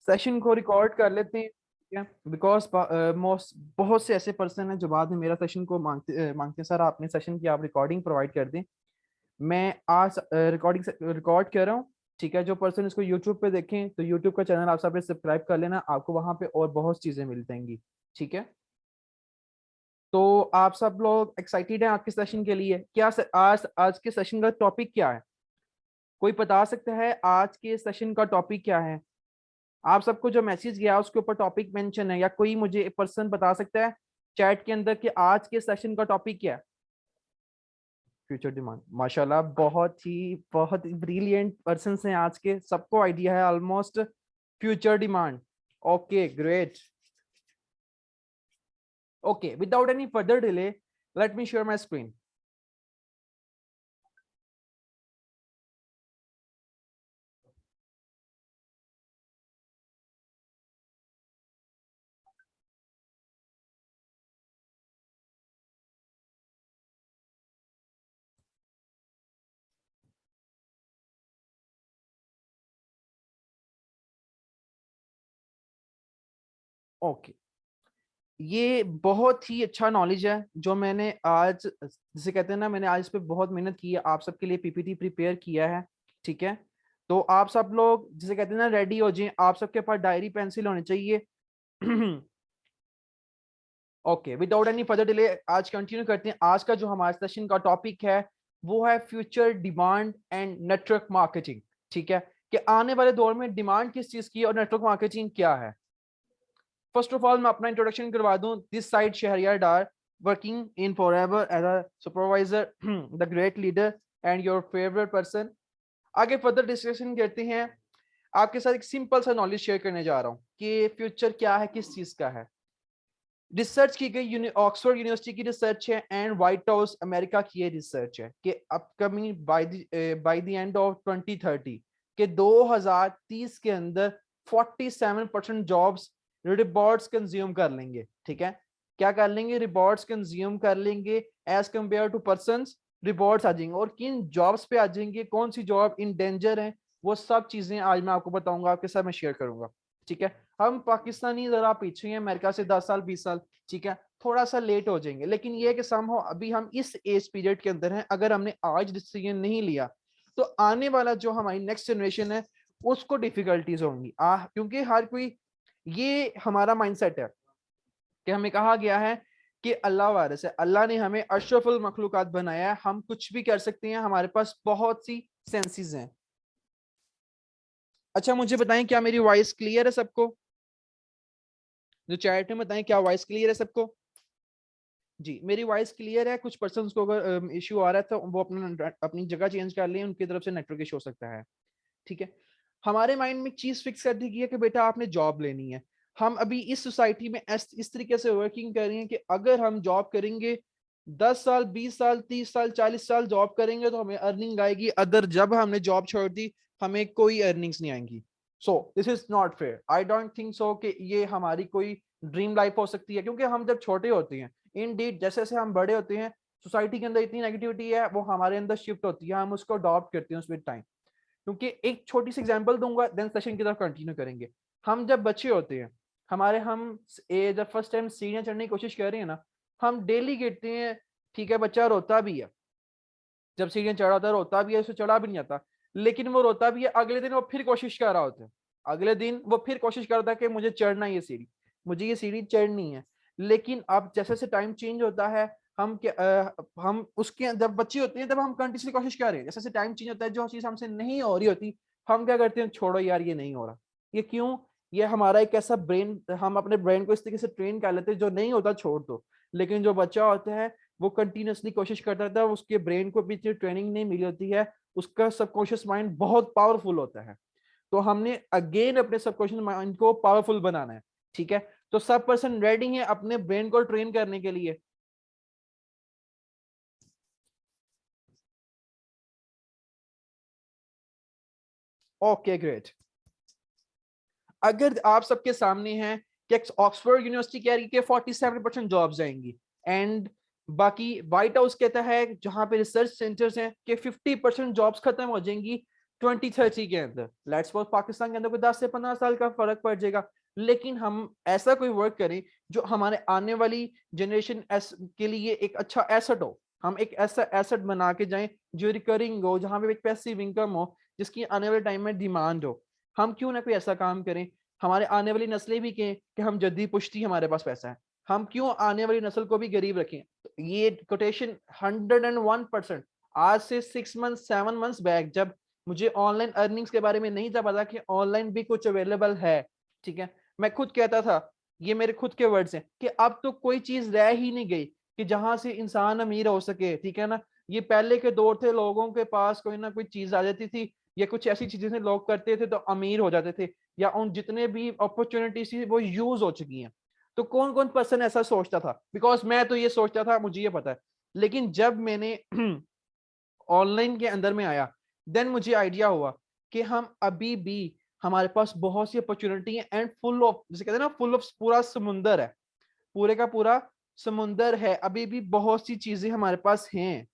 Session को record कर लेते हैं, ठीक है, बिकॉज बहुत से ऐसे पर्सन हैं जो बाद में मेरा सेशन को मांगते हैं, सर आपने सेशन की आप रिकॉर्डिंग प्रोवाइड कर दें। मैं आज रिकॉर्डिंग रिकॉर्ड कर रहा हूँ, ठीक है। जो पर्सन इसको यूट्यूब पे देखें तो यूट्यूब का चैनल आप सब सब्सक्राइब कर लेना, आपको वहां पे और बहुत चीजें मिल जाएंगी, ठीक है। तो आप सब लोग एक्साइटेड हैं आज के सेशन के लिए? क्या आज आज के सेशन का टॉपिक क्या है? कोई बता सकता है आज के सेशन का टॉपिक क्या है? आप सबको जो मैसेज गया उसके ऊपर टॉपिक मेंशन है, या कोई मुझे पर्सन बता सकता है चैट के अंदर कि आज के सेशन का टॉपिक क्या है? फ्यूचर डिमांड, माशाल्लाह, बहुत ही ब्रिलियंट पर्सन हैं आज के, सबको आइडिया है almost future demand. Okay great. Okay, without any further delay let me share my screen. Okay, ये बहुत ही अच्छा नॉलेज है जो मैंने आज, जिसे कहते हैं ना, मैंने आज इस पे बहुत मेहनत की है, आप सबके लिए पीपीटी प्रिपेयर किया है, ठीक है। तो आप सब लोग जिसे कहते हैं ना रेडी हो जाएं, आप सबके पास डायरी पेंसिल होने चाहिए। Okay, without any further delay आज कंटिन्यू करते हैं। आज का जो हमारे सेशन का टॉपिक है वो है future demand and network marketing, ठीक है। कि आने वाले दौर में डिमांड किस चीज की है और नेटवर्क मार्केटिंग क्या है। फर्स्ट ऑफ ऑल मैं अपना इंट्रोडक्शन करवा दूं। This side Shahriyar Dar, working in Forever as a supervisor, the great leader and your favourite person. आगे फर्दर डिस्कशन करते हैं। आपके साथ एक सिंपल सा नॉलेज शेयर करने जा रहा हूँ कि फ्यूचर क्या है, किस चीज का है। रिसर्च की गई ऑक्सफोर्ड यूनिवर्सिटी की रिसर्च है एंड व्हाइट हाउस अमेरिका की ये रिसर्च है कि upcoming by the end of 2030 के 2030 के अंदर 47% जॉब्स रिबॉट्स कंज्यूम कर लेंगे, ठीक है। क्या कर लेंगे? रिबॉट्स कंज्यूम कर लेंगे एज कंपेयर टू पर्संस। रिबॉट्स आ जाएंगे, और किन जॉब्स पे आ जाएंगे, कौन सी जॉब इन डेंजर है, वो सब चीजें आज मैं आपको बताऊंगा, आपके साथ मैं शेयर करूंगा, ठीक है। हम पाकिस्तानी जरा पीछे हैं अमेरिका से 10 साल 20 साल, ठीक है, थोड़ा सा लेट हो जाएंगे, लेकिन ये कि सम हो अभी हम इस एज पीरियड के अंदर हैं। अगर हमने आज डिसीजन नहीं लिया तो आने वाला जो हमारी नेक्स्ट जनरेशन है उसको डिफिकल्टीज होंगी। क्योंकि हर कोई, ये हमारा माइंडसेट है कि हमें कहा गया है कि अल्लाह वारिस है, अल्लाह ने हमें अशरफुल मखलूकात बनाया है, हम कुछ भी कर सकते हैं, हमारे पास बहुत सी सेंसेस हैं। अच्छा मुझे बताएं, क्या मेरी वॉइस क्लियर है सबको? जो चैट में बताएं, क्या वॉइस क्लियर है सबको? जी, मेरी वॉइस क्लियर है। कुछ पर्सन को अगर इश्यू आ रहा है तो वो अपनी जगह चेंज कर लें, उनकी तरफ से नेटवर्क इशू हो सकता है, ठीक है। हमारे माइंड में चीज फिक्स कर दी गई है कि बेटा आपने जॉब लेनी है। हम अभी इस सोसाइटी में इस तरीके से वर्किंग कर रहे हैं कि अगर हम जॉब करेंगे 10 साल 20 साल 30 साल 40 साल जॉब करेंगे तो हमें अर्निंग आएगी, अगर जब हमने जॉब छोड़ दी हमें कोई अर्निंग्स नहीं आएंगी। So this is not fair, I don't think so कि ये हमारी कोई ड्रीम लाइफ हो सकती है। क्योंकि हम जब छोटे होते हैं, इन डीड जैसे जैसे हम बड़े होते हैं, सोसाइटी के अंदर इतनी नेगेटिविटी है वो हमारे अंदर शिफ्ट होती है, हम उसको अडॉप्ट करते हैं उस टाइम। क्योंकि एक छोटी सी एग्जांपल दूंगा, देन सेशन की तरफ कंटिन्यू करेंगे। हम जब बच्चे होते हैं, हमारे हम जब फर्स्ट टाइम सीढ़ियां चढ़ने की कोशिश कर रहे हैं ना, हम डेली गिरते हैं, ठीक है, बच्चा रोता भी है। जब सीढ़ियां चढ़ा होता है रोता भी है, उसे चढ़ा भी नहीं आता, लेकिन वो रोता भी है। अगले दिन वो फिर कोशिश कर रहा होता है, अगले दिन वो फिर कोशिश करता है कि मुझे चढ़ना है ये सीढ़ी, मुझे ये सीढ़ी चढ़नी है। लेकिन अब जैसे जैसे टाइम चेंज होता है, हम उसके, जब बच्चे होते हैं तब हम कंटिन्यूसली कोशिश कर रहे हैं, जैसे जैसे टाइम चेंज होता है जो चीज हमसे नहीं हो रही होती, हम क्या करते हैं, छोड़ो यार ये नहीं हो रहा। ये क्यों? ये हमारा एक ऐसा ब्रेन, हम अपने ब्रेन को इस तरीके से ट्रेन कर लेते हैं, जो नहीं होता छोड़ दो। लेकिन जो बच्चा होता है वो कंटिन्यूसली कोशिश करता रहता है, उसके ब्रेन को भी ट्रेनिंग नहीं मिली होती है, उसका सबकॉन्शियस माइंड बहुत पावरफुल होता है। तो हमने अगेन अपने सबकॉन्शियस माइंड को पावरफुल बनाना है, ठीक है। तो सब पर्सन रेडी है अपने ब्रेन को ट्रेन करने के लिए? Okay great. अगर आप सबके सामने है कि ऑक्सफोर्ड यूनिवर्सिटी कह रही है कि 47% जॉब्स जाएंगी, एंड बाकी व्हाइट हाउस कहता है, जहां पे रिसर्च सेंटर्स हैं, कि 50% जॉब्स खत्म हो जाएंगी 2030 के अंदर, लेट्स सपोज पाकिस्तान के अंदर कोई 10 से 15 साल का फर्क पड़ जाएगा, लेकिन हम ऐसा कोई वर्क करें जो हमारे आने वाली जनरेशन के लिए एक अच्छा एसेट हो। हम एक ऐसा एसेट बना के जाएं जो रिकरिंग हो, जहां पे एक पैसिव इनकम हो, जिसकी आने वाले टाइम में डिमांड हो। हम क्यों ना कोई ऐसा काम करें, हमारे आने वाली नस्लें भी कहें कि हम जद्दी पुश्ती, हमारे पास पैसा है, हम क्यों आने वाली नस्ल को भी गरीब रखें। तो ये कोटेशन 101%। आज से 6 मंथ 7 मंथ्स बैक जब मुझे ऑनलाइन अर्निंग्स के बारे में नहीं था पता कि ऑनलाइन भी कुछ अवेलेबल है, ठीक है, मैं खुद कहता था, ये मेरे खुद के वर्ड्स हैं, कि अब तो कोई चीज रह ही नहीं गई कि जहां से इंसान अमीर हो सके, ठीक है ना। ये पहले के दौर थे, लोगों के पास कोई ना कोई चीज आ जाती थी या कुछ ऐसी चीजें थे लोग करते थे तो अमीर हो जाते थे, या उन जितने भी अपॉर्चुनिटीज थी वो यूज हो चुकी हैं। तो कौन कौन पर्सन ऐसा सोचता था, बिकॉज मैं तो ये सोचता था, मुझे ये पता है। लेकिन जब मैंने ऑनलाइन के अंदर में आया, देन मुझे आइडिया हुआ कि हम अभी भी, हमारे पास बहुत सी अपॉर्चुनिटी है, एंड फुल ऑफ, जैसे कहते हैं ना, फुल ऑफ, पूरा समुंदर है, पूरे का पूरा समुंदर है, अभी भी बहुत सी चीजें हमारे पास हैं।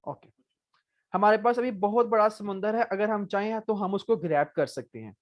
ओके, हमारे पास अभी बहुत बड़ा समुंदर है, अगर हम चाहें तो हम उसको ग्रैब कर सकते हैं।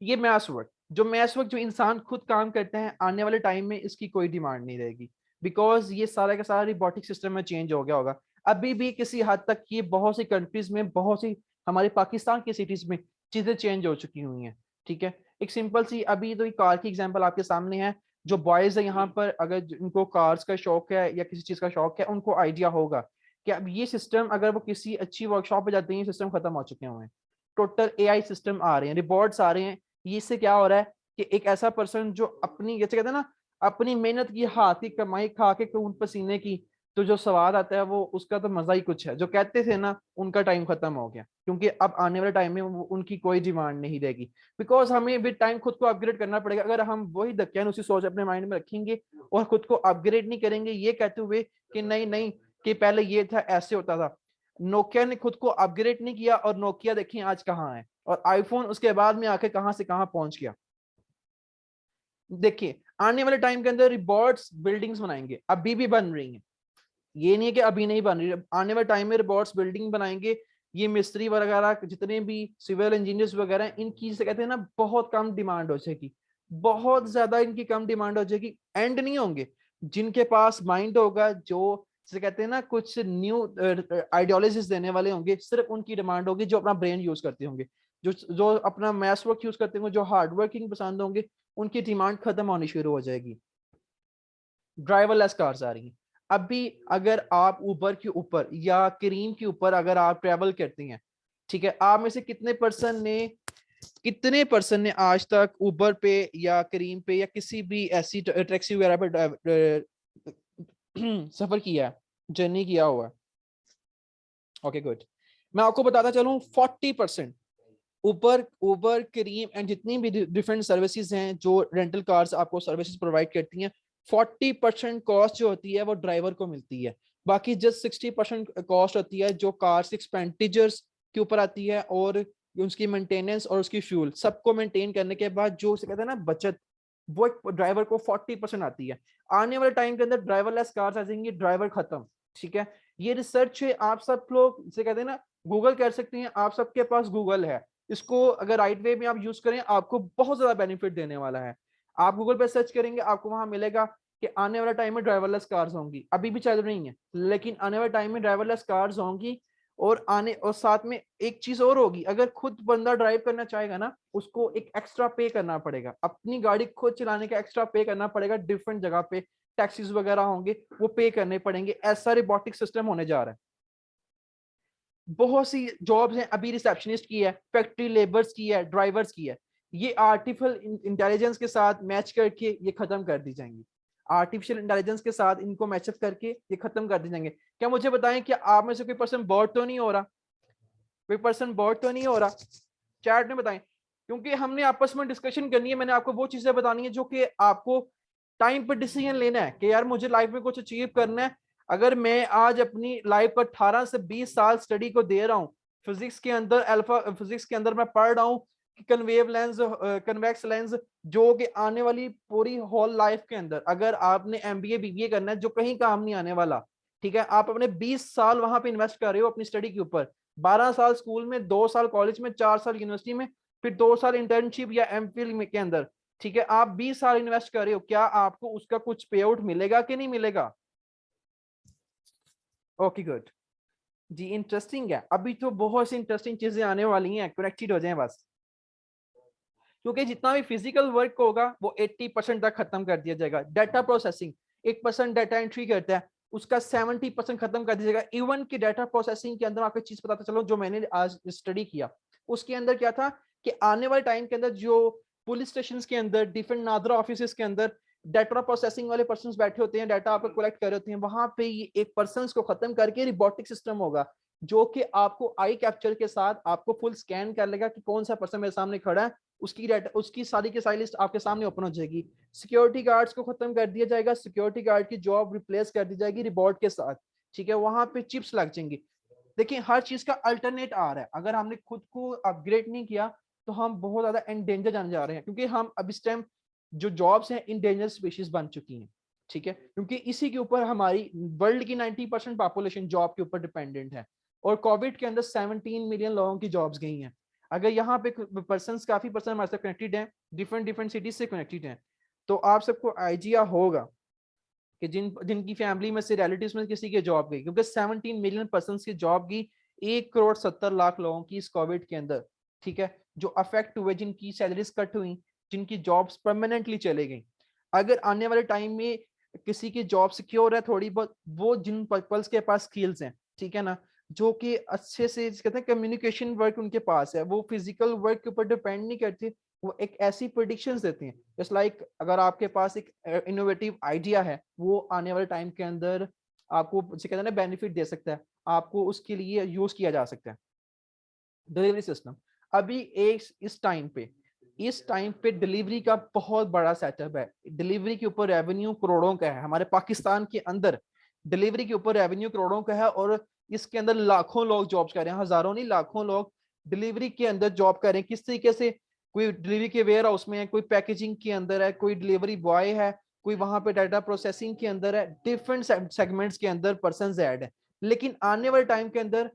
ये मैथ्स वर्क, जो इंसान खुद काम करते हैं, आने वाले टाइम में इसकी कोई डिमांड नहीं रहेगी, बिकॉज ये सारा का सारा रिबॉटिक सिस्टम में चेंज हो गया होगा। अभी भी किसी हद तक ये बहुत सी कंट्रीज में, बहुत सी हमारे पाकिस्तान की सिटीज में चीजें चेंज हो चुकी हुई हैं, ठीक है। एक सिंपल सी, अभी तो कार की एग्जांपल आपके सामने है। जो बॉयज है यहाँ पर, अगर उनको कार्स का शौक है या किसी चीज का शौक है, उनको आइडिया होगा कि अब ये सिस्टम, अगर वो किसी अच्छी वर्कशॉप पे जाते हैं, ये सिस्टम खत्म हो चुके हुए हैं। टोटल एआई सिस्टम आ रहे हैं, रिबॉट्स आ रहे हैं। ये इससे क्या हो रहा है कि एक ऐसा पर्सन जो अपनी, जैसे कहते हैं ना, अपनी मेहनत की, हाथ की कमाई खा के खून पसीने की, तो जो स्वाद आता है वो, उसका तो मजा ही कुछ है। जो कहते थे ना, उनका टाइम खत्म हो गया, क्योंकि अब आने वाले टाइम में उनकी कोई डिमांड नहीं रहेगी, बिकॉज हमें विद टाइम खुद को अपग्रेड करना पड़ेगा। अगर हम वही दक्यान उसी सोच अपने माइंड में रखेंगे और खुद को अपग्रेड नहीं करेंगे, ये कहते हुए कि नहीं नहीं, कि पहले ये था, ऐसे होता था। नोकिया ने खुद को अपग्रेड नहीं किया, और नोकिया देखिए आज कहाँ है, और आईफोन उसके बाद में आके कहां से कहां पहुंच गया। देखिए, आने वाले टाइम के अंदर रोबोट्स बिल्डिंग्स बनाएंगे, अभी भी बन रही हैं, ये नहीं है कि अभी नहीं बन रही। आने वाले टाइम में रोबोट्स बिल्डिंग बनाएंगे। ये मिस्त्री वगैरह, जितने भी सिविल इंजीनियर्स वगैरह हैं, इनकी से कहते हैं ना, बहुत कम डिमांड हो जाएगी, बहुत ज्यादा इनकी कम डिमांड हो जाएगी, एंड नहीं होंगे। जिनके पास माइंड होगा, जो जैसे कहते हैं ना, कुछ न्यू आइडियोलॉजीज देने वाले होंगे, सिर्फ उनकी डिमांड होगी, जो अपना ब्रेन यूज करते होंगे, जो जो अपना मैथ्स वर्क यूज करते होंगे, जो हार्ड वर्किंग पसंद होंगे, उनकी डिमांड खत्म होनी शुरू हो जाएगी। ड्राइवरलेस कार्स आ रही हैं। अभी अगर आप उबर के ऊपर या करीम के ऊपर अगर आप ट्रेवल करते हैं, ठीक है, आप में से कितने पर्सन ने आज तक उबर पे या करीम पे या किसी भी ऐसी टैक्सी वगैरह पे सफर किया है, जर्नी किया हुआ? Okay good. मैं आपको बताता चलूं, 40% उबर उबर करीम एंड जितनी भी डिफरेंट सर्विसेज हैं जो रेंटल कार्स आपको सर्विसेज प्रोवाइड करती हैं, 40% कॉस्ट जो होती है वो ड्राइवर को मिलती है। बाकी जस्ट 60% कॉस्ट होती है जो कार्स एक्सपेंडिचर्स के ऊपर आती है, और उसकी मेंटेनेंस और उसकी फ्यूल सबको मेंटेन करने के बाद जो उसे कहते हैं ना बचत, वो एक ड्राइवर को 40% आती है। आने वाले टाइम के अंदर ड्राइवरलेस कार्स आ जाएंगी, ड्राइवर खत्म, ठीक है। ये रिसर्च है, आप सब लोग जिसे कहते हैं ना गूगल कर सकते हैं, आप सबके पास गूगल है। इसको अगर राइट वे में आप यूज करें, आपको बहुत ज्यादा बेनिफिट देने वाला है। आप गूगल पे सर्च करेंगे, आपको वहां मिलेगा कि आने वाला टाइम में ड्राइवरलेस कार्स होंगी, अभी भी चल रही हैं, लेकिन आने वाले टाइम में ड्राइवरलेस कार्स होंगी। और साथ में एक चीज और होगी, अगर खुद बंदा ड्राइव करना चाहेगा ना, उसको एक एक्स्ट्रा पे करना पड़ेगा, अपनी गाड़ी खुद चलाने का एक्स्ट्रा पे करना पड़ेगा, डिफरेंट जगह पे टैक्सीज वगैरह होंगे, वो पे करने पड़ेंगे। ऐसा रोबोटिक सिस्टम होने जा रहा है। बहुत सी जॉब्स हैं, अभी रिसेप्शनिस्ट की है, फैक्ट्री लेबर्स की है, ड्राइवर्स की है, ये आर्टिफिशियल इंटेलिजेंस के साथ मैच करके ये खत्म कर दी जाएंगी। आर्टिफिशियल इंटेलिजेंस के साथ इनको मैचअप करके ये खत्म कर दी जाएंगे। क्या मुझे बताएं कि आप में से कोई पर्सन बोर्ड तो नहीं हो रहा? कोई पर्सन बोर्ड तो नहीं हो रहा? चैट में बताएं, क्योंकि हमने आपस में डिस्कशन करनी है। मैंने आपको वो चीजें बतानी है जो कि आपको टाइम पर डिसीजन लेना है कि यार मुझे लाइफ में कुछ अचीव करना है। अगर मैं आज अपनी लाइफ पर 18 से 20 साल स्टडी को दे रहा हूँ, फिजिक्स के अंदर अल्फा फिजिक्स के अंदर मैं पढ़ रहा हूँ कन्वेव लेंस, कन्वेक्स लेंस, जो कि आने वाली पूरी होल लाइफ के अंदर अगर आपने एमबीए बीबीए करना है जो कहीं काम नहीं आने वाला, ठीक है, आप अपने 20 साल वहां पे इन्वेस्ट कर रहे हो अपनी स्टडी के ऊपर, 12 साल स्कूल में, 2 साल कॉलेज में, 4 साल यूनिवर्सिटी में, फिर 2 साल इंटर्नशिप या एमफिल में के अंदर, ठीक है, आप 20 साल इन्वेस्ट कर रहे हो, क्या आपको उसका कुछ पे आउट मिलेगा कि नहीं मिलेगा? ओके गुड जी, इंटरेस्टिंग है। अभी तो बहुत सी इंटरेस्टिंग चीजें आने वाली हैं, कनेक्टेड हो जाएं बस, क्योंकि जितना भी फिजिकल वर्क होगा वो 80% तक खत्म कर दिया जाएगा। डाटा प्रोसेसिंग 1% डाटा एंट्री करता है, उसका 70% खत्म कर दिया जाएगा। इवन की डाटा प्रोसेसिंग के अंदर आपको चीज पता चलो जो मैंने आज स्टडी किया, उसके अंदर क्या था कि आने वाले टाइम के अंदर जो पुलिस स्टेशन के अंदर, डिफरेंट नादरा ऑफिस के अंदर डाटा प्रोसेसिंग वाले पर्सन बैठे होते हैं, डाटा आपको कलेक्ट कर रहे होते हैं, वहां पे ये एक पर्सन को खत्म करके रिबोटिक सिस्टम होगा जो कि आपको आई कैप्चर के साथ आपको फुल स्कैन कर लेगा कि कौन सा पर्सन मेरे सामने खड़ा है, उसकी डाटा, उसकी सारी की सारी लिस्ट आपके सामने ओपन हो जाएगी। सिक्योरिटी गार्ड्स को खत्म कर दिया जाएगा, सिक्योरिटी गार्ड की जॉब रिप्लेस कर दी जाएगी रिबॉट के साथ, ठीक है, वहां पे चिप्स लग जाएंगी। देखिए हर चीज का अल्टरनेट आ रहा है, अगर हमने खुद को अपग्रेड नहीं किया तो हम बहुत ज्यादा एंडेंजर जाने जा रहे हैं, क्योंकि हम अब इस टाइम जो जॉब्स हैं इंडेंजर स्पीशीज बन चुकी हैं, ठीक है, क्योंकि इसी के ऊपर हमारी वर्ल्ड की 90% पॉपुलेशन जॉब के ऊपर डिपेंडेंट है, और कोविड के अंदर 17 मिलियन लोगों की जॉब्स गई हैं। अगर यहाँ पे पर्सन, काफी पर्सन हमारे साथ कनेक्टेड हैं, डिफरेंट डिफरेंट सिटीज से कनेक्टेड हैं, तो आप सबको आइडिया होगा कि जिनकी फैमिली में से रिलेटिव्स में किसी की जॉब गई, क्योंकि 17 मिलियन पर्सन की जॉब गई 1 करोड़ 70 लाख लोगों की इस कोविड के अंदर, ठीक है, जो अफेक्ट हुए, जिनकी सैलरीज कट हुई, जिनकी जॉब्स परमानेंटली चले गई। अगर आने वाले टाइम में किसी की जॉब सिक्योर है थोड़ी बहुत, वो जिन पीपल्स के पास स्किल्स हैं, ठीक है ना, जो कि अच्छे से कहते हैं कम्युनिकेशन वर्क उनके पास है, वो फिजिकल वर्क के ऊपर डिपेंड नहीं करते, वो एक ऐसी प्रिडिक्शंस देते हैं जस्ट लाइक अगर आपके पास एक इनोवेटिव आइडिया है, वो आने वाले टाइम के अंदर आपको जिसे कहते हैं ना बेनिफिट दे सकता है, आपको उसके लिए यूज किया जा सकता है। डिलीवरी सिस्टम अभी एक इस टाइम पे डिलीवरी का बहुत बड़ा सेटअप है, डिलीवरी के ऊपर रेवेन्यू करोड़ों का है हमारे पाकिस्तान के अंदर, डिलीवरी के ऊपर रेवेन्यू करोड़ों का है, और इसके अंदर लाखों लोग जॉब्स कर रहे हैं, हजारों नहीं लाखों लोग डिलीवरी के अंदर जॉब कर रहे हैं। किस तरीके से, कोई डिलीवरी के वेयर हाउस में है, कोई पैकेजिंग के अंदर है, कोई डिलीवरी बॉय है, कोई वहां पे डाटा प्रोसेसिंग के अंदर है, डिफरेंट सेगमेंट्स के अंदर पर्सन ऐड है। लेकिन आने वाले टाइम के अंदर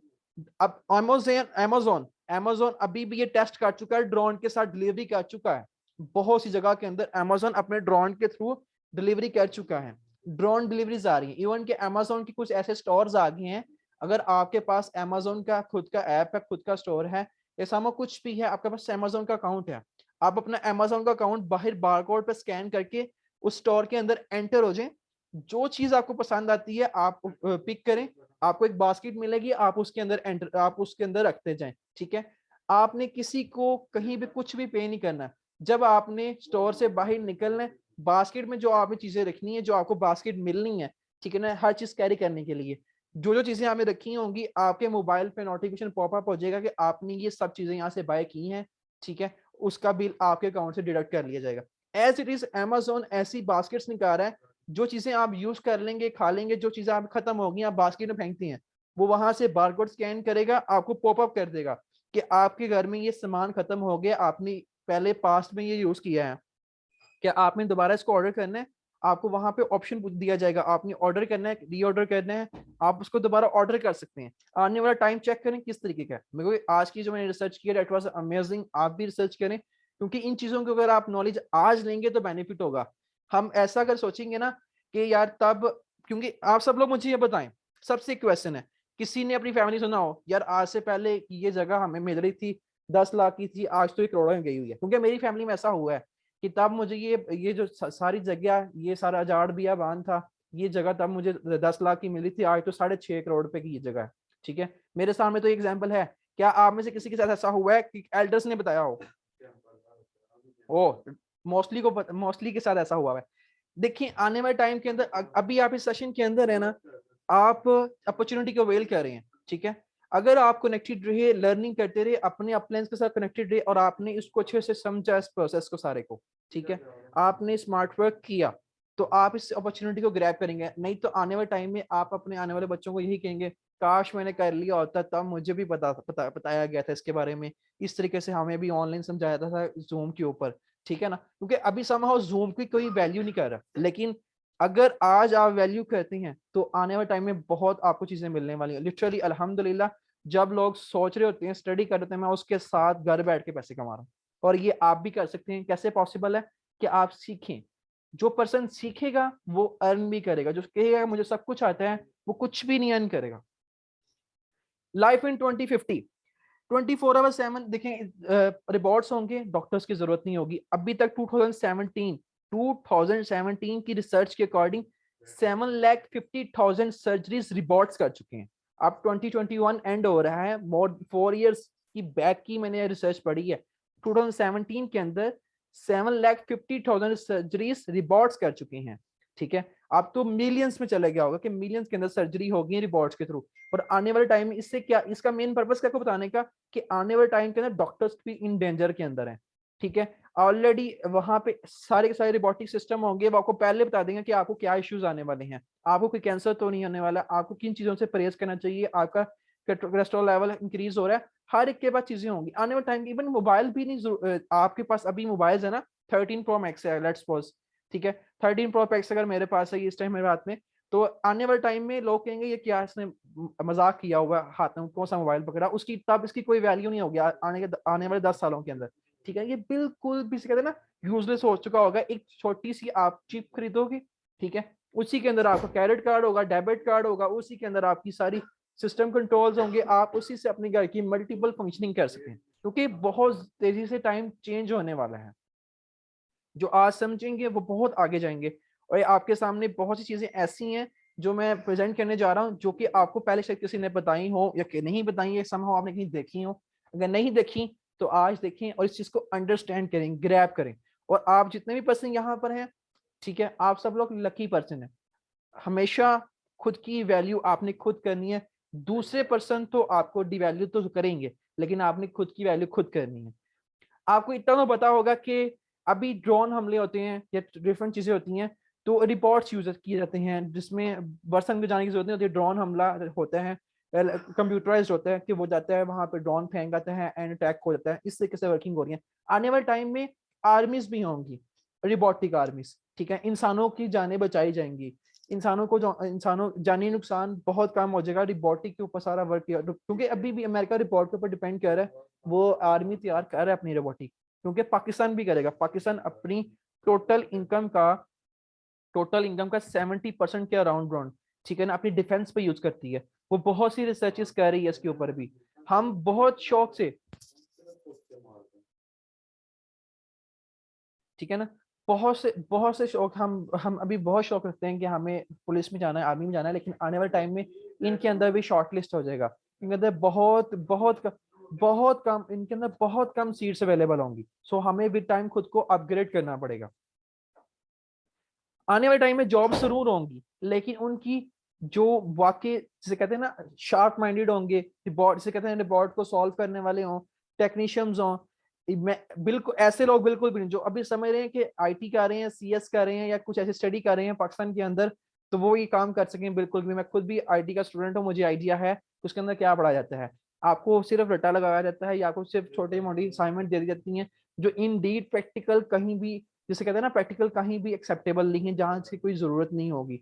अब अमेजोन अमेजोन अभी भी ये टेस्ट कर चुका है, ड्रोन के साथ डिलीवरी कर चुका है, बहुत सी जगह के अंदर अमेजोन अपने ड्रोन के थ्रू डिलीवरी कर चुका है, ड्रोन डिलीवरीज आ रही है। इवन के अमेजोन की कुछ ऐसे स्टोर्स आ गए हैं, अगर आपके पास अमेजोन का खुद का ऐप है, खुद का स्टोर है, ऐसा में कुछ भी है, आपके पास अमेजोन का अकाउंट है, आप अपना अमेजोन का अकाउंट बाहर बारकोड पे स्कैन करके उस स्टोर के अंदर एंटर हो जाए, जो चीज आपको पसंद आती है आप पिक करें, आपको एक बास्केट मिलेगी, आप उसके अंदर एंटर, आप उसके अंदर रखते जाएं, ठीक है, आपने किसी को कहीं भी कुछ भी पे नहीं करना। जब आपने स्टोर से बाहर निकलना है, बास्केट में जो आपने चीजें रखनी है, जो आपको बास्केट मिलनी है, ठीक है ना, हर चीज कैरी करने के लिए जो जो चीजें आपने रखी होंगी, आपके मोबाइल पे नोटिफिकेशन पॉपअप हो जाएगा कि आपने ये सब चीजें यहाँ से बाय की हैं, ठीक है, उसका बिल आपके अकाउंट से डिडक्ट कर लिया जाएगा। एज इट इज अमेजोन ऐसी बास्केट्स निकाल रहा है, जो चीजें आप यूज कर लेंगे, खा लेंगे, जो चीजें आप खत्म होगी आप बास्केट में फेंकती हैं, वो वहां से बारकोड स्कैन करेगा, आपको पॉपअप कर देगा कि आपके घर में ये सामान खत्म हो गया, आपने पहले पास्ट में ये यूज किया है, क्या आपने दोबारा इसको ऑर्डर करना है, आपको वहां पे ऑप्शन दिया जाएगा, आपने ऑर्डर करना है, रीऑर्डर करना है, आप उसको दोबारा ऑर्डर कर सकते हैं। आने वाला टाइम चेक करें किस तरीके का है, मेरे को आज की जो मैंने रिसर्च किया दैट वाज अमेजिंग, आप भी रिसर्च करें, क्योंकि इन चीजों की अगर आप नॉलेज आज लेंगे तो बेनिफिट होगा। हम ऐसा अगर सोचेंगे ना कि यार तब, क्योंकि आप सब लोग मुझे ये बताएं, सबसे क्वेश्चन है, किसी ने अपनी फैमिली सुना हो यार आज से पहले ये जगह हमें मिल रही थी 10 लाख की थी, आज तो ये करोड़ों में गई हुई है, क्योंकि मेरी फैमिली में ऐसा हुआ है कि तब मुझे ये जो सारी जगह, ये सारा जाड़ बियाबान था, ये जगह तब मुझे 10 लाख की मिली थी, आज तो 6.5 करोड़ रुपए की ये जगह है, ठीक है, मेरे सामने तो एग्जाम्पल है। क्या आप में से किसी के साथ ऐसा हुआ है कि एल्डर्स ने बताया हो? ओ, मोस्टली के साथ ऐसा हुआ है। देखिए आने वाले टाइम के अंदर अभी आप इस सेशन के अंदर है ना, आप अपॉर्चुनिटी को वेल कर रहे हैं, ठीक है, अगर आप कनेक्टेड रहे, लर्निंग करते रहे, अपने अपलाइंस के साथ कनेक्टेड रहे, और आपने इसको अच्छे से समझा इस प्रोसेस को सारे को, ठीक है, आपने स्मार्ट वर्क किया, तो आप इस अपॉर्चुनिटी को ग्रैब करेंगे, नहीं तो आने वाले टाइम में आप अपने आने वाले बच्चों को यही कहेंगे, काश मैंने कर लिया होता, तब मुझे भी बताया गया था इसके बारे में, इस तरीके से हमें भी ऑनलाइन समझाया था जूम के ऊपर, ठीक है ना। क्योंकि अभी समहाउ जूम की कोई वैल्यू नहीं कर रहा, लेकिन अगर आज आप वैल्यू करते हैं तो आने वाले टाइम में बहुत आपको चीजें मिलने वाली हैं। लिटरली अल्हम्दुलिल्लाह, जब लोग सोच रहे होते हैं, स्टडी कर रहे हैं, मैं उसके साथ घर बैठ के पैसे कमा रहा हूँ, और ये आप भी कर सकते हैं। कैसे पॉसिबल है कि आप सीखें। जो पर्सन सीखेगा वो अर्न भी करेगा, जो कहेगा मुझे सब कुछ आता है वो कुछ भी नहीं अर्न करेगा। लाइफ इन 2050, 24/7 देखें, रिबॉट्स होंगे, डॉक्टर्स की जरूरत नहीं होगी। अभी तक 2017 की रिसर्च के अकॉर्डिंग 7,50,000 सर्जरीज रिबॉट्स कर चुके हैं। अब 2021 एंड हो रहा है, मोर 4 इयर्स की बैक की मैंने रिसर्च पढ़ी है। 2017 के अंदर 7,50,000 सर्जरीज रिबॉट्स कर चुके हैं, ठीक है। अब तो मिलियंस में चले गया होगा कि मिलियंस के अंदर सर्जरी होगी रिबॉट्स के थ्रू। और आने वाले टाइम में इससे क्या, इसका मेन पर्पस क्या को बताने का, कि आने वाले टाइम के अंदर डॉक्टर्स भी इन डेंजर के अंदर हैं, ठीक है। ऑलरेडी वहां पे सारे के सारे रोबोटिक सिस्टम होंगे, वो आपको पहले बता देंगे कि आपको क्या इश्यूज आने वाले हैं, आपको कोई कैंसर तो नहीं होने वाला, आपको किन चीजों से परहेज करना चाहिए, आपका कोलेस्ट्रॉल लेवल इंक्रीज हो रहा है, हर एक के पास चीजें होंगी आने वाले टाइम। इवन मोबाइल भी नहीं आपके पास अभी मोबाइल है ना, 13 Pro Max है, लेट्स सपोज, ठीक है। 13 Pro Max अगर मेरे पास है इस टाइम मेरे हाथ में, तो आने वाले टाइम में लोग कहेंगे ये क्या इसने मजाक किया हुआ, हाथ में कौन सा मोबाइल पकड़ा, उसकी तब इसकी कोई वैल्यू नहीं होगी आने वाले 10 सालों के अंदर, ठीक है। ये बिल्कुल भी कहते हैं ना यूजलेस हो चुका होगा। एक छोटी सी आप चिप खरीदोगे, ठीक है, उसी के अंदर आपका क्रेडिट कार्ड होगा, डेबिट कार्ड होगा, उसी के अंदर आपकी सारी सिस्टम कंट्रोल्स होंगे, आप उसी से अपने घर की मल्टीपल फंक्शनिंग कर सकें, क्योंकि बहुत तेजी से टाइम चेंज होने वाला है। जो आज समझेंगे वो बहुत आगे जाएंगे। और आपके सामने बहुत सी चीजें ऐसी हैं जो मैं प्रेजेंट करने जा रहा हूँ, जो कि आपको पहले शायद किसी ने बताई हो या कि नहीं बताई है, समहाउ आपने कहीं देखी हो। अगर नहीं देखी तो आज देखें और इस चीज को अंडरस्टैंड करें, ग्रैब करें। और आप जितने भी पर्सन यहाँ पर हैं, ठीक है, आप सब लोग लकी पर्सन है। हमेशा खुद की वैल्यू आपने खुद करनी है। दूसरे पर्सन तो आपको डिवैल्यू तो करेंगे, लेकिन आपने खुद की वैल्यू खुद करनी है। आपको इतना तो पता होगा कि अभी ड्रोन हमले होते हैं या डिफरेंट चीजें होती हैं, तो रिपोर्ट्स यूज किए जाते हैं, जिसमें बरसन में जाने की जरूरत नहीं होती, ड्रोन हमला होता है, कंप्यूटराइज होता है कि वो जाता है वहां पे, ड्रोन फेंक आता है एंड अटैक हो जाता है। इस तरीके से वर्किंग हो रही है। आने वाले टाइम में आर्मीज भी होंगी, रिबोटिक आर्मीज, ठीक है, इंसानों की जानें बचाई जाएंगी। इंसानों जानी नुकसान बहुत कम हो जाएगा, रिबोटिक के ऊपर सारा वर्क किया, क्योंकि अभी भी अमेरिका रिपोर्ट के ऊपर डिपेंड कर रहा है, वो आर्मी तैयार कर रहा है अपनी रोबोटिक, क्योंकि पाकिस्तान भी करेगा। पाकिस्तान अपनी टोटल इनकम का टोटल इनकम का 70% के अराउंड राउंड, ठीक है ना, अपनी डिफेंस पे यूज करती है। वो बहुत सी रिसर्चेस कर रही है इसके ऊपर भी। हम बहुत शौक से, ठीक है ना, बहुत से शौक, हम अभी बहुत शौक रखते हैं कि हमें पुलिस में जाना है, आर्मी में जाना है, लेकिन आने वाले टाइम में इनके अंदर भी शॉर्ट लिस्ट हो जाएगा। इनके अंदर बहुत कम, इनके अंदर बहुत कम सीट्स अवेलेबल होंगी। सो हमें विद टाइम खुद को अपग्रेड करना पड़ेगा। आने वाले टाइम में जॉब जरूर होंगी, लेकिन उनकी जो वाकई जिसे कहते हैं ना शार्प माइंडेड होंगे, रिबॉट जिसे कहते हैं रिबॉट को सॉल्व करने वाले हों, टेक्नीशियंस हों, मैं बिल्कुल ऐसे लोग बिल्कुल भी नहीं जो अभी समझ रहे हैं कि आईटी कर रहे हैं, सीएस कर रहे हैं या कुछ ऐसी स्टडी कर रहे हैं पाकिस्तान के अंदर, तो वो ये काम कर सकें। बिल्कुल भी, मैं खुद भी आईटी का स्टूडेंट हूँ, मुझे आइडिया है उसके अंदर क्या पढ़ाया जाता है। आपको सिर्फ रट्टा लगाया जाता है या आपको सिर्फ छोटी मोटी असाइनमेंट दे दी जाती हैं, जो इन डीड प्रैक्टिकल कहीं भी, जिसे कहते हैं ना प्रैक्टिकल कहीं भी एक्सेप्टेबल नहीं है, जहाँ से कोई जरूरत नहीं होगी।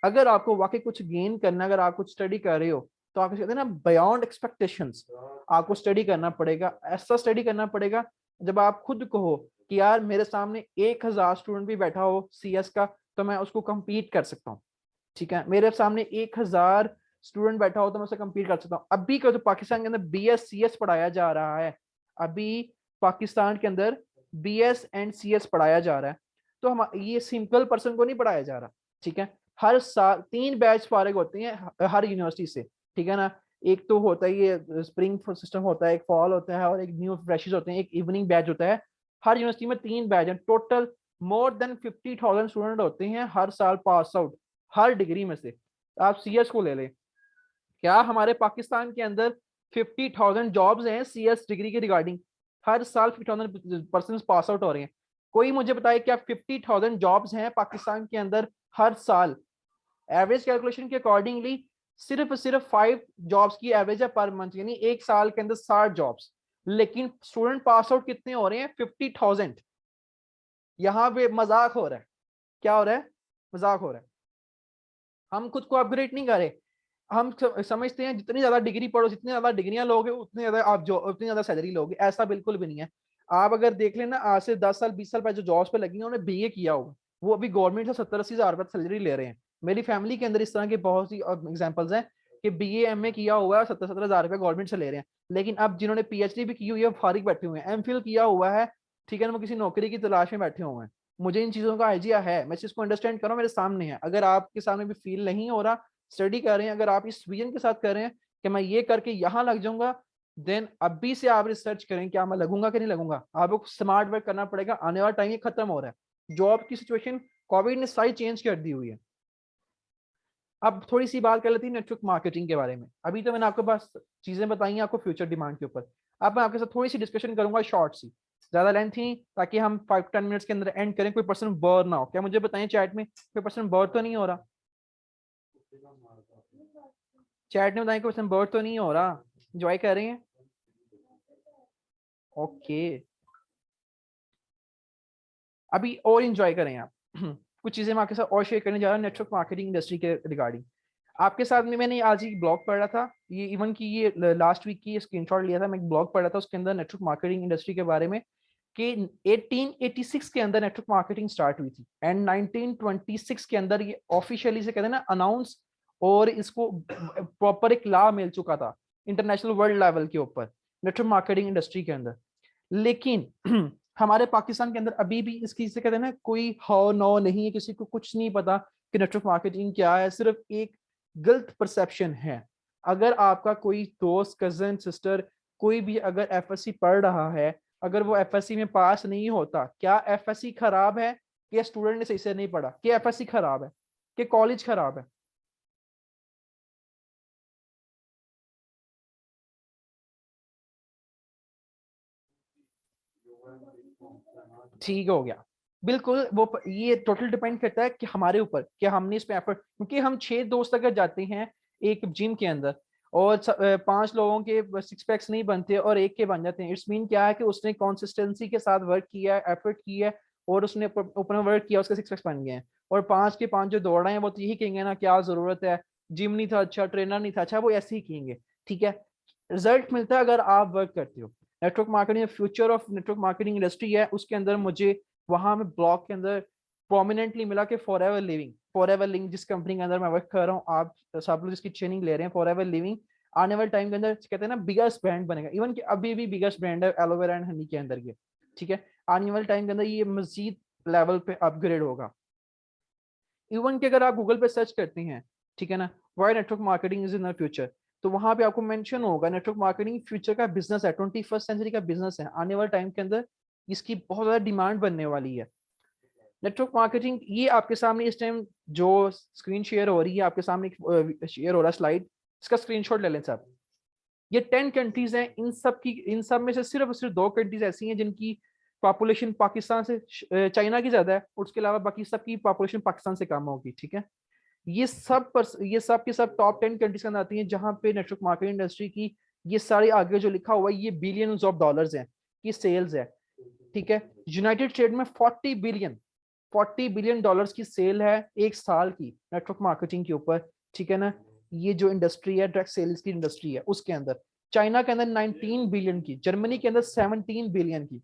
अगर आपको वाकई कुछ गेन करना, अगर आप कुछ स्टडी कर रहे हो, तो आप कहते हैं ना बियॉन्ड एक्सपेक्टेशंस, आपको स्टडी करना पड़ेगा। ऐसा स्टडी करना पड़ेगा जब आप खुद कहो कि यार मेरे सामने 1,000 स्टूडेंट भी बैठा हो सीएस का, तो मैं उसको compete कर सकता हूँ, ठीक है। मेरे सामने 1,000 स्टूडेंट बैठा हो तो मैं उससे compete कर सकता हूँ। अभी का जो पाकिस्तान के अंदर बीएस सीएस पढ़ाया जा रहा है, अभी पाकिस्तान के अंदर बीएस एंड सीएस पढ़ाया जा रहा है, तो हम ये सिंपल पर्सन को नहीं पढ़ाया जा रहा, ठीक है। हर साल 3 बैच फारिग होते हैं हर यूनिवर्सिटी से, ठीक है ना। एक तो होता है ये स्प्रिंग सिस्टम होता है, एक फॉल होता है और एक न्यू फ्रेशर्स होते हैं, एक इवनिंग बैच होता है। हर यूनिवर्सिटी में 3 बैच हैं टोटल। मोर देन 50,000 स्टूडेंट होते हैं हर साल पास आउट, हर डिग्री में से। आप सीएस को ले लें, क्या हमारे पाकिस्तान के अंदर 50,000 जॉब्स हैं सीएस डिग्री के रिगार्डिंग? हर साल 50,000 पर्सन पास आउट हो रहे हैं। कोई मुझे बताए क्या 50,000 जॉब्स हैं पाकिस्तान के अंदर हर साल, एवरेज कैलकुलेशन के अकॉर्डिंगली सिर्फ 5 जॉब्स की एवरेज है पर मंथ, यानी एक साल के अंदर 60 जॉब्स, लेकिन स्टूडेंट पास आउट कितने हो रहे हैं? 50,000। यहाँ पे मजाक हो रहा है। क्या हो रहा है? मजाक हो रहा है। हम खुद को अपग्रेड नहीं कर रहे। हम समझते हैं जितनी ज्यादा डिग्री पढ़ो, जितनी ज्यादा डिग्रियां लोगे उतनी ज्यादा आप जो उतनी ज्यादा सैलरी लोगे, ऐसा बिल्कुल भी नहीं है। आप अगर देख लेना आज से 10 साल 20 साल पहले जो जॉब्स पे लगी हैं उन्होंने बीए किया होगा, वो अभी गवर्नमेंट से 70-80 हज़ार रुपए सैलरी ले रहे हैं। मेरी फैमिली के अंदर इस तरह के बहुत सी एग्जाम्पल्स हैं कि बीए एमए किया हुआ है, 70-70 हज़ार रुपए गवर्नमेंट से ले रहे हैं। लेकिन अब जिन्होंने पीएचडी भी की हुई है फारिग बैठे हुए हैं, एमफिल किया हुआ है, ठीक है ना, वो किसी नौकरी की तलाश में बैठे हुए हैं। मुझे इन चीजों का आइडिया है, मैं इस चीज को अंडरस्टैंड कर रहा हूँ, मेरे सामने है। अगर आपके सामने भी फील नहीं हो रहा, स्टडी कर रहे हैं, अगर आप इस विजन के साथ कर रहे हैं कि मैं ये करके यहाँ लग जाऊंगा, देन अभी से आप रिसर्च करें क्या मैं लगूंगा कि नहीं लगूंगा। आपको स्मार्ट वर्क करना पड़ेगा, आने वाला टाइम ये खत्म हो रहा है। जॉब की सिचुएशन कोविड ने सारी चेंज कर दी हुई है। अब थोड़ी सी बात कर लेती है नेटवर्क मार्केटिंग के बारे में। अभी तो मैंने आपको बस चीजें बताई हैं आपको फ्यूचर डिमांड के ऊपर। अब मैं आपके साथ थोड़ी सी डिस्कशन करूंगा, शॉर्ट सी, ज्यादा लेंथ ही, ताकि हम 5-10 मिनट्स के अंदर एंड करें, कोई पर्सन बोर ना हो। क्या मुझे बताएं चैट में, कोई पर्सन बोर तो नहीं हो रहा? चैट में बताएं कोई पर्सन बोर तो नहीं हो रहा, एंजॉय कर रहे हैं? ओके, अभी और एंजॉय करें आप। कुछ चीजें मैं आपके साथ और शेयर करने जा रहा हूँ नेटवर्क मार्केटिंग इंडस्ट्री के रिगार्डिंग। आपके साथ में मैंने आज एक ब्लॉग पढ़ा था, ये इवन की ये लास्ट वीक की स्क्रीनशॉट लिया था, मैं एक ब्लॉग पढ़ा था उसके अंदर नेटवर्क मार्केटिंग इंडस्ट्री के बारे में, कि 1886 के अंदर नेटवर्क मार्केटिंग स्टार्ट हुई थी, एंड 1926 के अंदर ये ऑफिशियली से कहते हैं ना अनाउंस, और इसको प्रॉपर एक लॉ मिल चुका था इंटरनेशनल वर्ल्ड लेवल के ऊपर नेटवर्क मार्केटिंग इंडस्ट्री के अंदर। लेकिन हमारे पाकिस्तान के अंदर अभी भी इसकी से कहते हैं ना कोई हो नो नहीं है, किसी को कुछ नहीं पता कि नेटवर्क मार्केटिंग क्या है, सिर्फ एक गलत परसेप्शन है। अगर आपका कोई दोस्त, कजन, सिस्टर कोई भी अगर एफएससी पढ़ रहा है, अगर वो एफएससी में पास नहीं होता, क्या एफएससी खराब है कि स्टूडेंट ने सही से नहीं पढ़ा? कि एफएससी खराब है कि कॉलेज खराब है? ठीक हो गया। बिल्कुल, वो ये टोटल डिपेंड करता है कि हमारे ऊपर कि हमने इसमें एफर्ट, क्योंकि हम 6 दोस्त अगर जाते हैं एक जिम के अंदर और 5 लोगों के सिक्स पैक्स नहीं बनते और एक के बन जाते हैं, इट्स मीन क्या है कि उसने कंसिस्टेंसी के साथ वर्क किया है, एफर्ट किया है, और उसने ऊपर वर्क किया, उसके सिक्स पैक्स बन गए हैं। और 5 के 5 जो दौड़ रहे हैं वो तो यही कहेंगे ना क्या जरूरत है, जिम नहीं था अच्छा, ट्रेनर नहीं था अच्छा, वो ऐसे ही कहेंगे। ठीक है, रिजल्ट मिलता है अगर आप वर्क करते हो। Network marketing, future of network marketing industry है, उसके अंदर मुझे वहां में ब्लॉग के अंदर प्रोमिनेंटली मिला कि for ever living, for ever living जिस कंपनी के अंदर मैं वर्क कर रहा हूँ, आप सब लोग जिसकी ट्रेनिंग ले रहे हैं, फॉर एवर लिविंग आने वाले टाइम के अंदर कहते हैं ना बिगेस्ट ब्रांड बनेगा। इवन कि अभी भी बिगेस्ट ब्रांड है एलोवेरा एंड हनी के अंदर ये। ठीक है, आने वाले टाइम के अंदर ये मजीद लेवल पे अपग्रेड होगा। इवन कि अगर आप गूगल पे सर्च करते हैं, ठीक है ना, why network marketing is in the future, तो वहां पे आपको मेंशन होगा नेटवर्क मार्केटिंग फ्यूचर का बिजनेस है, 21st सेंचुरी का बिजनेस है। आने वाले टाइम के अंदर इसकी बहुत ज्यादा डिमांड बनने वाली है। नेटवर्क मार्केटिंग, ये आपके सामने इस टाइम जो स्क्रीन शेयर हो रही है, आपके सामने शेयर हो रहा है स्लाइड, इसका स्क्रीनशॉट ले लें सब। ये 10 कंट्रीज हैं, इन सब में से सिर्फ और सिर्फ 2 कंट्रीज ऐसी हैं जिनकी पॉपुलेशन पाकिस्तान से चाइना की ज्यादा है, और उसके अलावा बाकी सबकी पॉपुलेशन पाकिस्तान से कम होगी। ठीक है, ये सब के सब टॉप 10 कंट्रीज के अंदर आती हैं जहां पे नेटवर्क मार्केटिंग इंडस्ट्री की ये सारी आगे जो लिखा हुआ है ये बिलियंस ऑफ डॉलर्स हैं, ये सेल्स है। ठीक है, यूनाइटेड स्टेट में 40 बिलियन डॉलर्स की सेल है एक साल की नेटवर्क मार्केटिंग के ऊपर। ठीक है ना, ये जो इंडस्ट्री है डायरेक्ट सेल्स की इंडस्ट्री है उसके अंदर। चाइना के अंदर 19 बिलियन की, जर्मनी के अंदर 17 बिलियन की,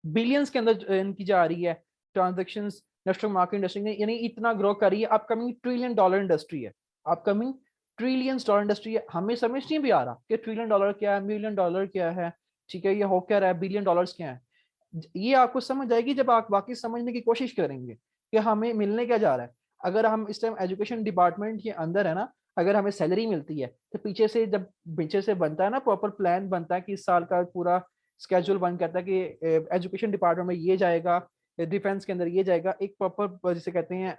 बिलियंस के अंदर इनकी जा रही है ट्रांजेक्शन नेशनल मार्केट इंडस्ट्री ने, यानी इतना ग्रो कर रही है। अपकमिंग ट्रिलियन डॉलर इंडस्ट्री है, अपकमिंग ट्रिलियन डॉलर इंडस्ट्री है। हमें समझ नहीं भी आ रहा कि ट्रिलियन डॉलर क्या है, मिलियन डॉलर क्या है, ठीक है, ये हो क्या रहा है, बिलियन डॉलर्स क्या है। ये आपको समझ आएगी जब आप वाकई समझने की कोशिश करेंगे कि हमें मिलने क्या जा रहा है। अगर हम इस टाइम एजुकेशन डिपार्टमेंट के अंदर है ना, अगर हमें सैलरी मिलती है तो पीछे से जब पीछे से बनता है ना प्रॉपर प्लान बनता है कि इस साल का पूरा स्केड्यूल बन करता है कि एजुकेशन डिपार्टमेंट में ये जाएगा, डिफेंस के अंदर ये जाएगा, एक प्रॉपर जिसे कहते हैं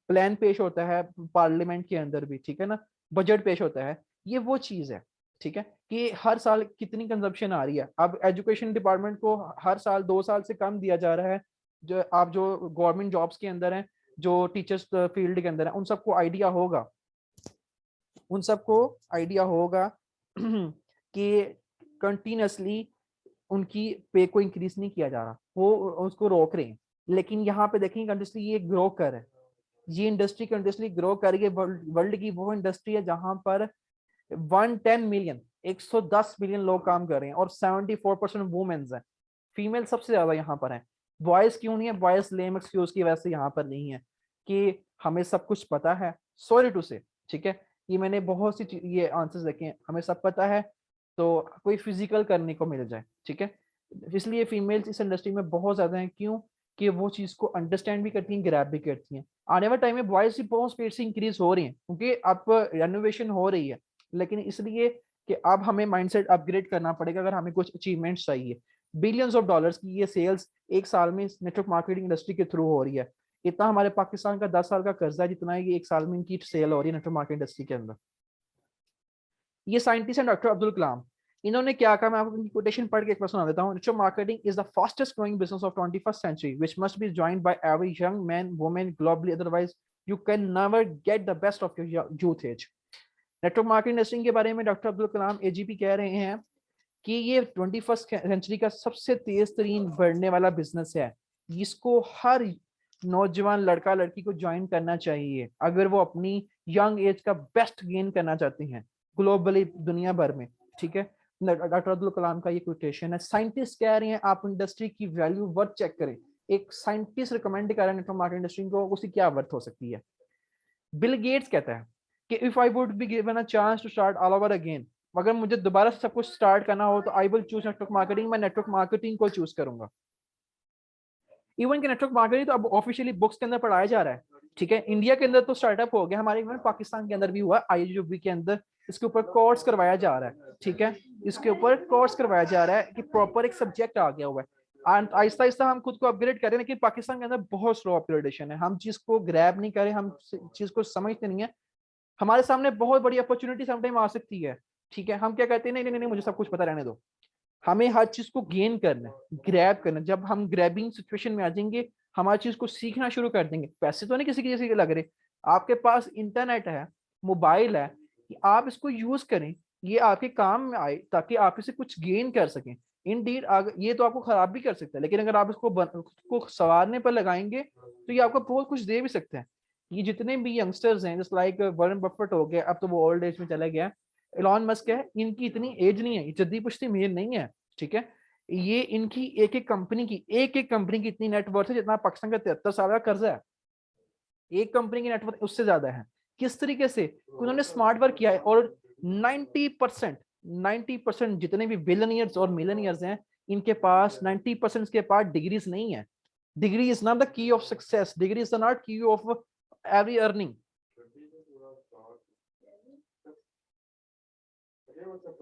प्लान पेश होता है पार्लियामेंट के अंदर भी। ठीक है ना, बजट पेश होता है, ये वो चीज है। ठीक है, कि हर साल कितनी कंजप्शन आ रही है। अब एजुकेशन डिपार्टमेंट को हर साल 2 साल से कम दिया जा रहा है। जो आप जो गवर्नमेंट जॉब्स के अंदर हैं, जो टीचर्स फील्ड के अंदर है, उन सबको आइडिया होगा, उन सबको आइडिया होगा कि कंटिन्यूसली उनकी पे को इंक्रीज नहीं किया जा रहा, वो उसको रोक रहे हैं। लेकिन यहाँ पे देखेंगे कंटिन्यूसली ये ग्रो कर है, ये इंडस्ट्री कंटिन्यूसली ग्रो कर रही है। वर्ल्ड की वो इंडस्ट्री है जहां पर 110 मिलियन 110 मिलियन लोग काम कर रहे हैं और 74% वुमेन्स हैं, फीमेल सबसे ज्यादा यहाँ पर है। बॉयज क्यों नहीं है? बॉयज लेम एक्सक्यूज की वजह से यहाँ पर नहीं है कि हमें सब कुछ पता है, सॉरी टू से, ठीक है, ये मैंने बहुत सी ये आंसर्स देखे हैं, हमें सब पता है तो कोई फिजिकल करने को मिल जाए, ठीक है। इसलिए फीमेल्स इस इंडस्ट्री में बहुत ज्यादा हैं, क्यों? कि वो चीज को अंडरस्टैंड भी करती हैं, ग्रैब भी करती हैं। आने वाले टाइम में बॉयज की बहुत स्पीड से इंक्रीज हो रही है, क्योंकि अब रेनोवेशन हो रही है, लेकिन इसलिए कि अब हमें माइंडसेट अपग्रेड करना पड़ेगा अगर हमें कुछ अचीवमेंट्स चाहिए। बिलियंस ऑफ डॉलर्स की ये सेल्स एक साल में नेटवर्क मार्केटिंग इंडस्ट्री के थ्रू हो रही है। इतना हमारे पाकिस्तान का 10 साल का कर्जा है जितना ये एक साल में इनकी सेल हो रही है नेटवर्क मार्केटिंग इंडस्ट्री के अंदर। ये साइंटिस्ट हैं डॉक्टर अब्दुल कलाम, इन्होंने क्या कहा, मैं आपको कोटेशन पढ़ के एक बार सुना देता हूँ। Network marketing is the fastest growing business of 21st century which must be joined by every young man women globally, otherwise you can never get the best of your youth age. Network marketing industry के बारे में doctor Abdul Kalam AGP कह रहे हैं कि ये 21st century का सबसे तेज तरीन बढ़ने वाला बिजनेस है, जिसको हर नौजवान लड़का लड़की को ज्वाइन करना चाहिए अगर वो अपनी यंग एज का बेस्ट गेन करना चाहते हैं ग्लोबली, दुनिया भर में, ठीक है। डॉक्टर अब्दुल कलाम का ये कोटेशन है। साइंटिस्ट कह रहे हैं आप इंडस्ट्री की वैल्यू वर्थ चेक करें। एक साइंटिस्ट रिकमेंड कर रहा है नेटवर्क मार्केटिंग इंडस्ट्री को, उसकी क्या वर्थ हो सकती है। बिल गेट्स कहता है कि if I would be given a chance to start all over again, अगर मुझे दोबारा से सब कुछ स्टार्ट करना हो तो I will choose network marketing, मैं नेटवर्क मार्केटिंग को चूज करूंगा। इवन कि नेटवर्क मार्केटिंग तो अब ऑफिशियली बुक्स के अंदर पढ़ाया जा रहा है, ठीक है। इंडिया के अंदर तो स्टार्टअप हो गया, हमारे इवन पाकिस्तान के अंदर भी हुआ, आईआईबी के अंदर इसके ऊपर कोर्स करवाया जा रहा है, ठीक है। इसके ऊपर कोर्स करवाया जा रहा है कि प्रॉपर एक सब्जेक्ट आ गया हुआ है। आहिस्ता आहिस्ता हम खुद को अपग्रेड करें, लेकिन पाकिस्तान के अंदर बहुत स्लो अपग्रेडेशन है, हम चीज को ग्रैब नहीं करें, हम चीज को समझते नहीं है। हमारे सामने बहुत बड़ी अपॉर्चुनिटी समटाइम आ सकती है, ठीक है, हम क्या कहते हैं, नहीं नहीं नहीं मुझे सब कुछ पता रहने दो। हमें हर चीज को गेन करना है, ग्रैब करना। जब हम ग्रैबिंग सिचुएशन में आ जाएंगे, हमारी चीज को सीखना शुरू कर देंगे। पैसे तो नहीं किसी किसी के लग रहे, आपके पास इंटरनेट है, मोबाइल है, कि आप इसको यूज करें, ये आपके काम में आए ताकि आप इसे कुछ गेन कर सकें। इनडीड ये तो आपको खराब भी कर सकता है, लेकिन अगर आप इसको संवारने पर लगाएंगे तो ये आपको बहुत कुछ दे भी सकते हैं। ये जितने भी यंगस्टर्स हैं, जस्ट लाइक वॉरेन बफेट हो गया, अब तो वो ओल्ड एज में चला गया, एलॉन मस्क है, इनकी इतनी एज नहीं है, जद्दी पुश्ती मेल नहीं है, ठीक है। ये इनकी एक एक कंपनी की इतनी नेटवर्थ है जितना पाकिस्तान का 73 साल का कर्जा है। एक कंपनी की नेटवर्थ उससे ज्यादा है। किस तरीके से उन्होंने स्मार्ट वर्क किया है, और 90% जितने भी बिलियनियर्स और मिलियनियर्स हैं, इनके पास 90% के पास डिग्रीज नहीं है। Degree is not the key of success, degree is not की ऑफ एवरी अर्निंग।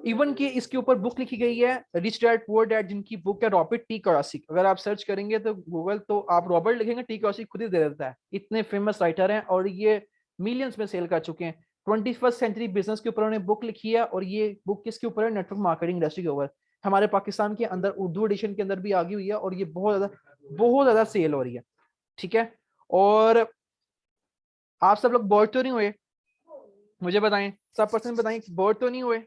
इवन कि इसके ऊपर बुक लिखी गई है, रिच डैड पुअर डैड, जिनकी बुक है रॉबर्ट टी कियोसाकी। अगर आप सर्च करेंगे तो गूगल, तो आप रॉबर्ट लिखेंगे, टी कियोसाकी खुद ही दे देता है। इतने फेमस राइटर हैं और ये मिलियंस में सेल कर चुके हैं। 21st सेंचुरी बिजनेस के ऊपर उन्होंने बुक लिखी है, और ये बुक किसके ऊपर है? नेटवर्क मार्केटिंग इंडस्ट्री के ऊपर। हमारे पाकिस्तान के अंदर उर्दू एडिशन के अंदर भी आ गई हुई है, और ये बहुत ज्यादा सेल हो रही है, ठीक है। और आप सब लोग बोर तो नहीं हुए? मुझे बताएं, सब पर्सन बताएं, बोर तो नहीं हुए?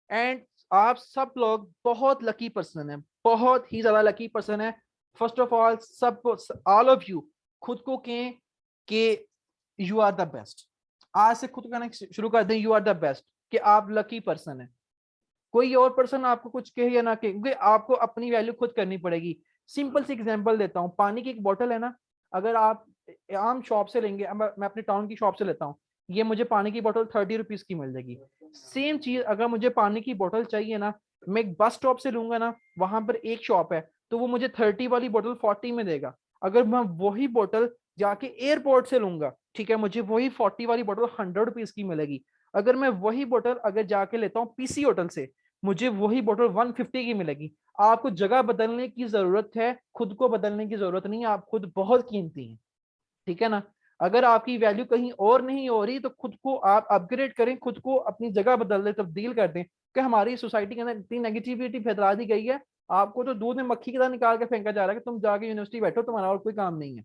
एंड आप सब लोग बहुत लकी पर्सन है, बहुत ही ज्यादा लकी पर्सन है। फर्स्ट ऑफ ऑल, सब ऑल ऑफ यू खुद को कहें कि यू आर द बेस्ट। आज से खुद कहना शुरू कर दें, यू आर द बेस्ट, कि आप लकी पर्सन है। कोई और पर्सन आपको कुछ कहे या ना कहे, क्योंकि आपको अपनी वैल्यू खुद करनी पड़ेगी। सिंपल सी एग्जांपल देता हूँ, पानी की एक बोतल है ना, अगर आप आम शॉप से लेंगे, मैं अपने टाउन की शॉप से लेता हूँ, ये मुझे पानी की बोतल 30 रुपीज की मिल जाएगी। सेम चीज अगर मुझे पानी की बोतल चाहिए ना, मैं एक बस स्टॉप से लूंगा ना, वहां पर एक शॉप है, तो वो मुझे 30 वाली बोतल 40 में देगा। अगर मैं वही बोतल जाके एयरपोर्ट से लूंगा, ठीक है, मुझे वही 40 वाली बोतल 100 रुपीज की मिलेगी। अगर मैं वही बोतल अगर जाके लेता हूँ पीसी होटल से, मुझे वही बोतल 150 की मिलेगी। आपको जगह बदलने की जरूरत है, खुद को बदलने की जरूरत नहीं है, आप खुद बहुत कीमती हैं, ठीक है ना। अगर आपकी वैल्यू कहीं और नहीं हो रही तो खुद को आप अपग्रेड करें, खुद को अपनी जगह बदल दें, तब्दील कर दें कि हमारी सोसाइटी के अंदर इतनी नेगेटिविटी फैला दी गई है, आपको तो दूध में मक्खी की तरह निकाल के फेंका जा रहा है कि तुम जाके यूनिवर्सिटी बैठो, तुम्हारा और कोई काम नहीं है।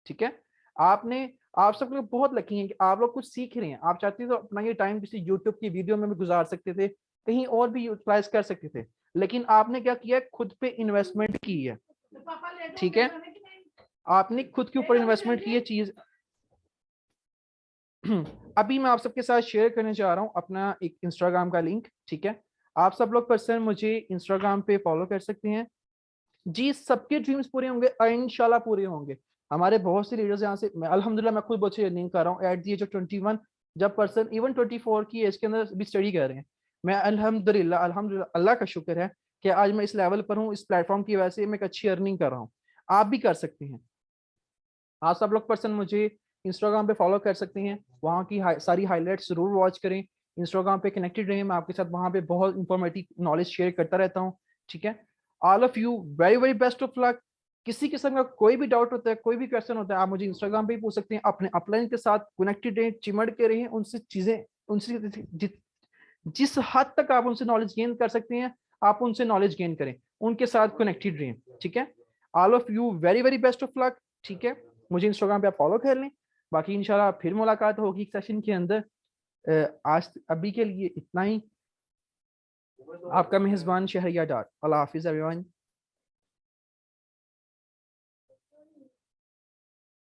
ठीक है, आपने आप सब लोग बहुत लकी हैं कि आप लोग कुछ सीख रहे हैं। आप चाहते तो अपना ये टाइम किसी यूट्यूब की वीडियो में भी गुजार सकते थे, कहीं और भी यूटिलाइज कर सकते थे, लेकिन आपने क्या किया, खुद पे इन्वेस्टमेंट की है। ठीक है, आपने खुद के ऊपर इन्वेस्टमेंट की है चीज। अभी मैं आप सबके साथ शेयर करने जा रहा हूँ अपना एक इंस्टाग्राम का लिंक। ठीक है, आप सब लोग पर्सन मुझे इंस्टाग्राम पे फॉलो कर सकते हैं जी। सबके ड्रीम्स पूरे होंगे, इंशाल्लाह पूरे होंगे। हमारे बहुत से लीडर्स यहाँ से, मैं अल्हम्दुलिल्लाह मैं खुद बहुत से अर्निंग कर रहा हूँ एट दी एज ऑफ 21, जब पर्सन इवन 24 की एज के अंदर भी स्टडी कर रहे हैं। मैं अल्हम्दुलिल्लाह अल्हम्दुलिल्लाह अल्लाह का शुक्र है कि आज मैं इस लेवल पर हूँ, इस प्लेटफॉर्म की वजह से मैं एक अच्छी अर्निंग कर रहा हूँ। आप भी कर सकते हैं। आप सब लोग पर्सन मुझे इंस्टाग्राम पे फॉलो कर सकते हैं, वहाँ की सारी हाईलाइट्स जरूर वॉच करें। इंस्टाग्राम पे कनेक्टेड रहें, मैं आपके साथ वहाँ पे बहुत इंफॉर्मेटिव नॉलेज शेयर करता रहता हूँ। ठीक है, all of you very very best of luck. किसी किस्म का कोई भी डाउट होता है, कोई भी क्वेश्चन होता है, आप मुझे इंस्टाग्राम पे ही पूछ सकते हैं। अपने अपलाइन के साथ कनेक्टेड रहें, चिमड़ के रहें उनसे चीजें, उनसे जिस हद तक आप उनसे नॉलेज गेन कर सकते हैं, आप उनसे नॉलेज गेन करें, उनके साथ कनेक्टेड रहें। ठीक है, all of you very very best of luck. ठीक है, मुझे इंस्टाग्राम पे आप फॉलो कर लें, बाकी इंशाल्लाह फिर मुलाकात होगी एक सेशन के अंदर। आज अभी के लिए इतना ही। आपका मेहजबान शहरिया डार। अल्लाह हाफिज एवरीवन।